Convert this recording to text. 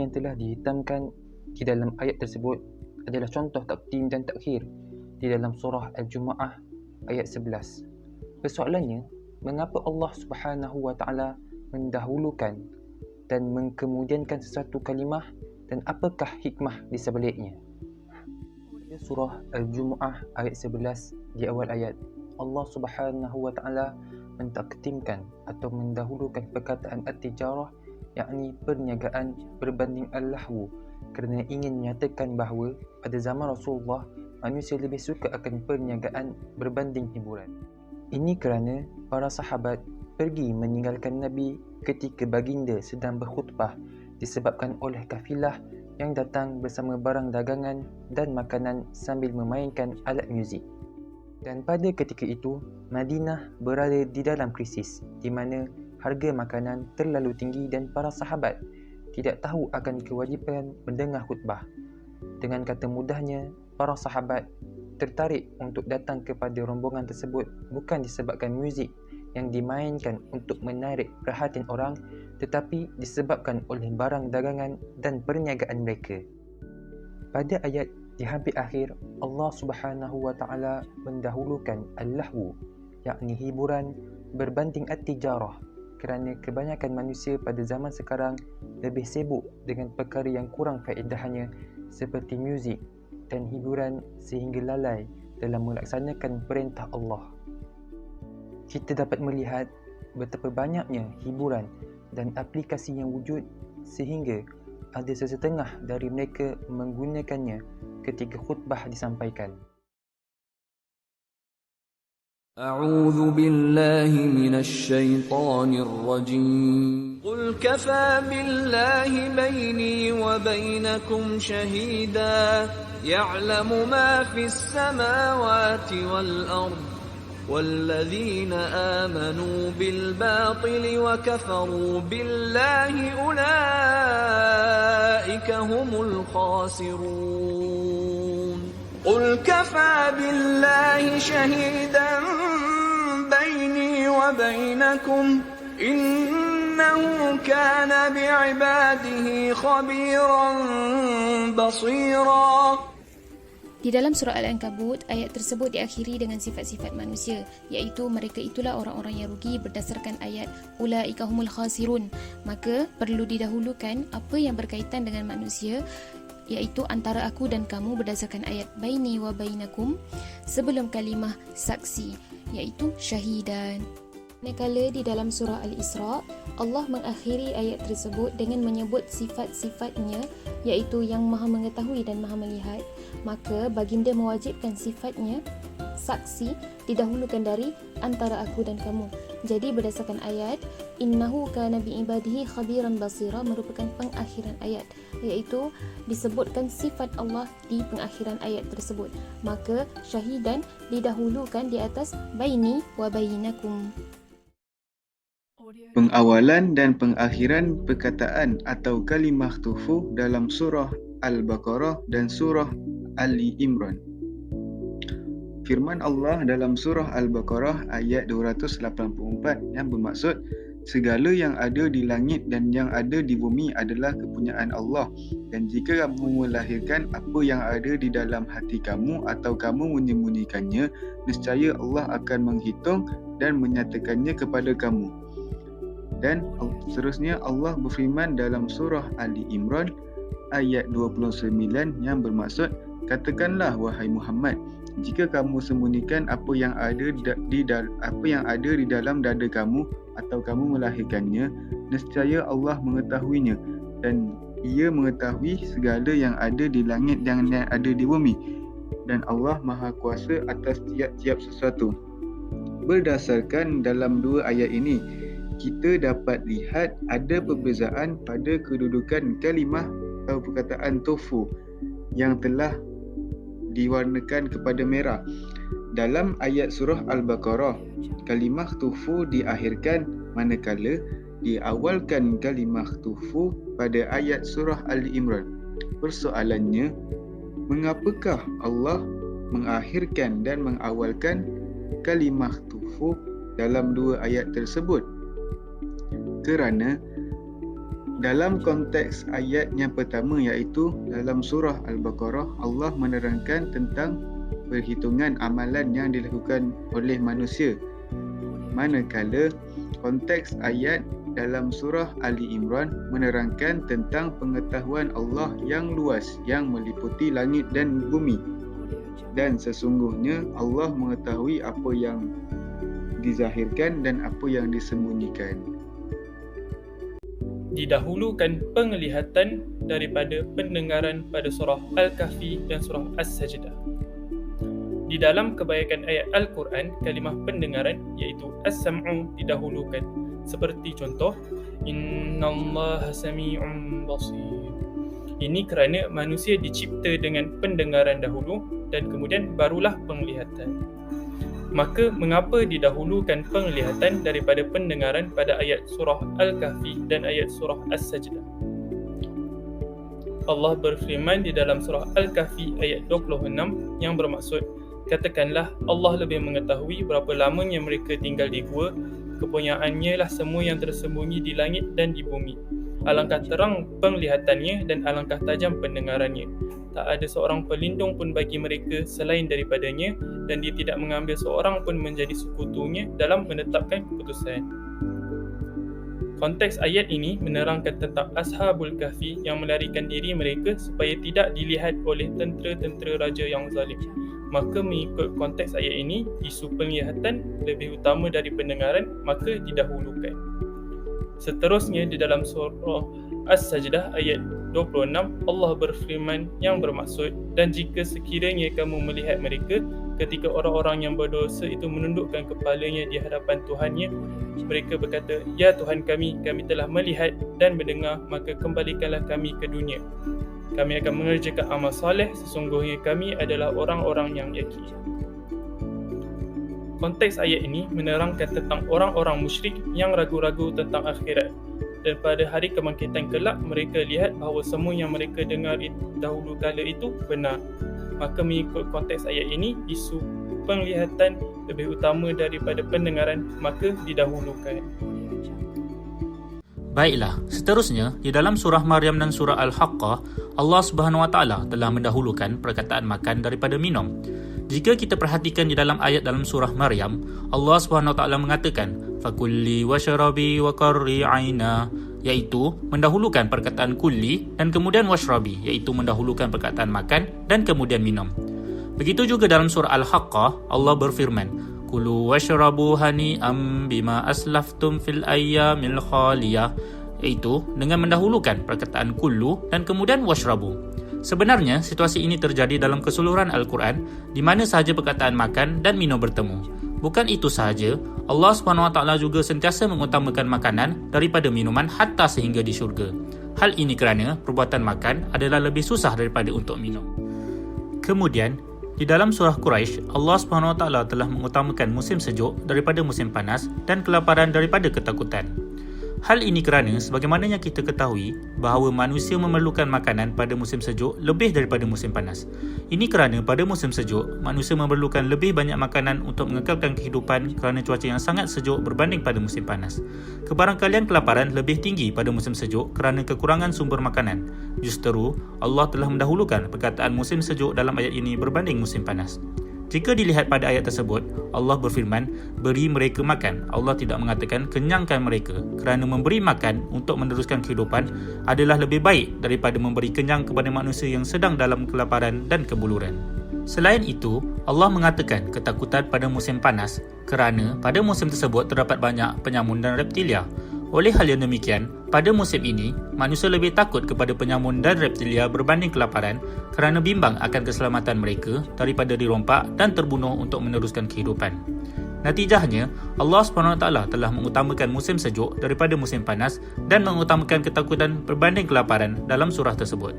yang telah dihitamkan di dalam ayat tersebut adalah contoh takdim dan takhir di dalam surah Al-Jumu'ah ayat 11. Persoalannya, mengapa Allah Subhanahu wa taala mendahulukan dan mengkemudiankan sesuatu kalimah, dan apakah hikmah di sebaliknya? Pada surah Al-Jumu'ah ayat 11 di awal ayat, Allah Subhanahu wa taala mentakdimkan atau mendahulukan perkataan at-tijarah, yakni perniagaan berbanding al-lahwu, kerana ingin menyatakan bahawa pada zaman Rasulullah manusia lebih suka akan perniagaan berbanding hiburan. Ini kerana para sahabat pergi meninggalkan Nabi ketika baginda sedang berkhutbah disebabkan oleh kafilah yang datang bersama barang dagangan dan makanan sambil memainkan alat muzik. Dan pada ketika itu, Madinah berada di dalam krisis di mana harga makanan terlalu tinggi dan para sahabat tidak tahu akan kewajipan mendengar khutbah. Dengan kata mudahnya, para sahabat tertarik untuk datang kepada rombongan tersebut bukan disebabkan muzik yang dimainkan untuk menarik perhatian orang, tetapi disebabkan oleh barang dagangan dan perniagaan mereka. Pada ayat di hampir akhir, Allah Subhanahu wa taala mendahulukan al-lahwu, yakni hiburan berbanding at-tijarah, kerana kebanyakan manusia pada zaman sekarang lebih sibuk dengan perkara yang kurang faedahnya seperti muzik dan hiburan sehingga lalai dalam melaksanakan perintah Allah. Kita dapat melihat betapa banyaknya hiburan dan aplikasi yang wujud sehingga ada sesetengah dari mereka menggunakannya ketika khutbah disampaikan. أعوذ بالله من الشيطان الرجيم قل كفى بالله بيني وبينكم شهيدا يعلم ما في السماوات والأرض والذين آمنوا بالباطل وكفروا بالله أولئك هم الخاسرون قل كفى بالله شهيدا بيني وبينكم إنه كان بعباده خبيرا بصيرا. Di dalam surah Al-Ankabut, ayat tersebut diakhiri dengan sifat-sifat manusia, iaitu mereka itulah orang-orang yang rugi berdasarkan ayat ulaika humul khasirun. Maka perlu didahulukan apa yang berkaitan dengan manusia, iaitu antara aku dan kamu berdasarkan ayat baini wa bainakum sebelum kalimah saksi, iaitu syahidan. Manakala di dalam surah Al-Isra, Allah mengakhiri ayat tersebut dengan menyebut sifat-sifatnya, iaitu yang maha mengetahui dan maha melihat. Maka baginda mewajibkan sifatnya saksi didahulukan dari antara aku dan kamu. Jadi berdasarkan ayat innahu kana biibadihi khabiran basira merupakan pengakhiran ayat, iaitu disebutkan sifat Allah di pengakhiran ayat tersebut. Maka syahidan didahulukan di atas baini wa bainakum. Pengawalan dan pengakhiran perkataan atau kalimah tufu dalam surah Al-Baqarah dan surah Ali Imran. Firman Allah dalam surah Al-Baqarah ayat 284 yang bermaksud, segala yang ada di langit dan yang ada di bumi adalah kepunyaan Allah, dan jika kamu melahirkan apa yang ada di dalam hati kamu atau kamu menyembunyikannya, nescaya Allah akan menghitung dan menyatakannya kepada kamu. Dan seterusnya Allah berfirman dalam surah Ali Imran ayat 29 yang bermaksud, katakanlah wahai Muhammad, jika kamu sembunyikan apa yang ada di dalam dada kamu atau kamu melahirkannya, nescaya Allah mengetahuinya, dan Ia mengetahui segala yang ada di langit dan yang ada di bumi, dan Allah Maha Kuasa atas tiap-tiap sesuatu. Berdasarkan dalam dua ayat ini, kita dapat lihat ada perbezaan pada kedudukan kalimah atau perkataan tofu yang telah diwarnakan kepada merah. Dalam ayat surah Al-Baqarah, kalimah tufu diakhirkan, manakala diawalkan kalimah tufu pada ayat surah Ali Imran. Persoalannya, mengapakah Allah mengakhirkan dan mengawalkan kalimah tufu dalam dua ayat tersebut? Kerana Dalam konteks ayat yang pertama iaitu dalam surah Al-Baqarah, Allah menerangkan tentang perhitungan amalan yang dilakukan oleh manusia. Manakala konteks ayat dalam surah Ali Imran menerangkan tentang pengetahuan Allah yang luas yang meliputi langit dan bumi. Dan sesungguhnya Allah mengetahui apa yang dizahirkan dan apa yang disembunyikan. Didahulukan penglihatan daripada pendengaran pada surah Al-Kahfi dan surah As-Sajdah. Di dalam kebanyakan ayat Al-Quran, kalimah pendengaran iaitu As-Sam'u didahulukan. Seperti contoh, Innallaha sami'un basir. Ini kerana manusia dicipta dengan pendengaran dahulu dan kemudian barulah penglihatan. Maka mengapa didahulukan penglihatan daripada pendengaran pada ayat surah Al-Kahfi dan ayat surah As-Sajdah? Allah berfirman di dalam surah Al-Kahfi ayat 26 yang bermaksud, katakanlah Allah lebih mengetahui berapa lamanya mereka tinggal di gua, kepunyaannya lah semua yang tersembunyi di langit dan di bumi. Alangkah terang penglihatannya dan alangkah tajam pendengarannya. Tak ada seorang pelindung pun bagi mereka selain daripadanya, dan dia tidak mengambil seorang pun menjadi sekutunya dalam menetapkan keputusan. Konteks ayat ini menerangkan tentang Ashabul Kahfi yang melarikan diri mereka supaya tidak dilihat oleh tentera-tentera raja yang zalim. Maka mengikut konteks ayat ini, isu penglihatan lebih utama dari pendengaran, maka didahulukan. Seterusnya di dalam surah As-Sajdah ayat 26, Allah berfirman yang bermaksud, dan jika sekiranya kamu melihat mereka ketika orang-orang yang berdosa itu menundukkan kepalanya di hadapan Tuhannya, mereka berkata, ya Tuhan kami telah melihat dan mendengar, maka kembalikanlah kami ke dunia. Kami akan mengerjakan amal soleh, sesungguhnya kami adalah orang-orang yang yakin. Konteks ayat ini menerangkan tentang orang-orang musyrik yang ragu-ragu tentang akhirat, dan pada hari kebangkitan kelak mereka lihat bahawa semua yang mereka dengar dahulu kala itu benar. Maka mengikut konteks ayat ini, isu penglihatan lebih utama daripada pendengaran, maka didahulukan. Baiklah, seterusnya di dalam surah Maryam dan surah Al-Haqqah, Allah Subhanahu Wa Taala telah mendahulukan perkataan makan daripada minum. Jika kita perhatikan di dalam ayat dalam surah Maryam, Allah Subhanahu Wa Taala mengatakan, "Fakulli washrabi wa qarri 'aina", iaitu mendahulukan perkataan kulli dan kemudian washrabi, iaitu mendahulukan perkataan makan dan kemudian minum. Begitu juga dalam surah Al-Haqqah, Allah berfirman, "Kulu washrabu hani'am bima aslaftum fil ayyamil khaliyah", iaitu dengan mendahulukan perkataan kullu dan kemudian washrabu. Sebenarnya, situasi ini terjadi dalam keseluruhan Al-Quran di mana sahaja perkataan makan dan minum bertemu. Bukan itu sahaja, Allah SWT juga sentiasa mengutamakan makanan daripada minuman hatta sehingga di syurga. Hal ini kerana perbuatan makan adalah lebih susah daripada untuk minum. Kemudian, di dalam surah Quraisy, Allah SWT telah mengutamakan musim sejuk daripada musim panas dan kelaparan daripada ketakutan. Hal ini kerana sebagaimana yang kita ketahui bahawa manusia memerlukan makanan pada musim sejuk lebih daripada musim panas. Ini kerana pada musim sejuk, manusia memerlukan lebih banyak makanan untuk mengekalkan kehidupan kerana cuaca yang sangat sejuk berbanding pada musim panas. Kebarangkalian kelaparan lebih tinggi pada musim sejuk kerana kekurangan sumber makanan. Justeru, Allah telah mendahulukan perkataan musim sejuk dalam ayat ini berbanding musim panas. Jika dilihat pada ayat tersebut, Allah berfirman, beri mereka makan. Allah tidak mengatakan kenyangkan mereka, kerana memberi makan untuk meneruskan kehidupan adalah lebih baik daripada memberi kenyang kepada manusia yang sedang dalam kelaparan dan kebuluran. Selain itu, Allah mengatakan ketakutan pada musim panas kerana pada musim tersebut terdapat banyak penyamun dan reptilia. Oleh hal yang demikian, pada musim ini, manusia lebih takut kepada penyamun dan reptilia berbanding kelaparan kerana bimbang akan keselamatan mereka daripada dirompak dan terbunuh untuk meneruskan kehidupan. Natijahnya, Allah SWT telah mengutamakan musim sejuk daripada musim panas dan mengutamakan ketakutan berbanding kelaparan dalam surah tersebut.